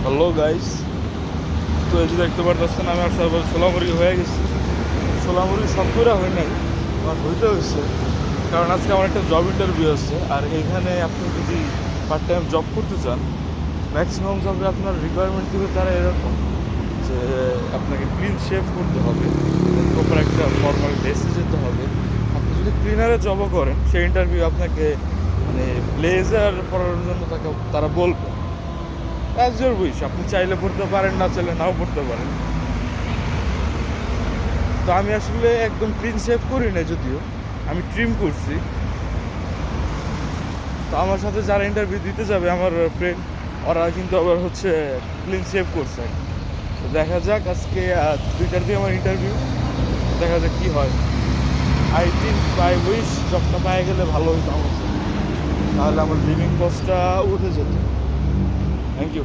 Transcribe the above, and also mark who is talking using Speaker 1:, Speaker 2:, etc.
Speaker 1: Hello guys, তো এই যে দেখতে পারতেছেন আমি আসলে সোলামুরগি হয়ে গেছি। সোলামুরগি সব করে হয় নাই, আমার হইতে হয়েছে কারণ আজকে আমার একটা জব ইন্টারভিউ আছে। আর এইখানে আপনি যদি পার্ট টাইম জব করতে চান, ম্যাক্সিমাম জবে আপনার রিকোয়ারমেন্ট দেবে তারা এরকম যে আপনাকে ক্লিন শেভ করতে হবে, প্রপার একটা ফর্মাল ড্রেসে যেতে হবে। আপনি যদি ক্লিনারে জবও করেন, সেই ইন্টারভিউ আপনাকে মানে ব্লেজার পরার জন্য তারা বলবে। অ্যাজ ইউর উইশ, আপনি চাইলে পড়তে পারেন, না চাইলে নাও পড়তে পারেন। তো আমি আসলে একদম ক্লিন শেভ করি না, যদিও আমি ট্রিম করছি। তো আমার সাথে যারা ইন্টারভিউ দিতে যাবে, আমার ফ্রেন্ড, ওরা কিন্তু আবার হচ্ছে ক্লিন শেভ করছে। তো দেখা যাক, আজকে 2টার দিয়ে আমার ইন্টারভিউ, দেখা যাক কী হয়। আই উইশ জবটা পাই গেলে ভালো হতো আমার জন্য। তাহলে আমার লিভিং কস্টটা উঠে যেত। Thank you.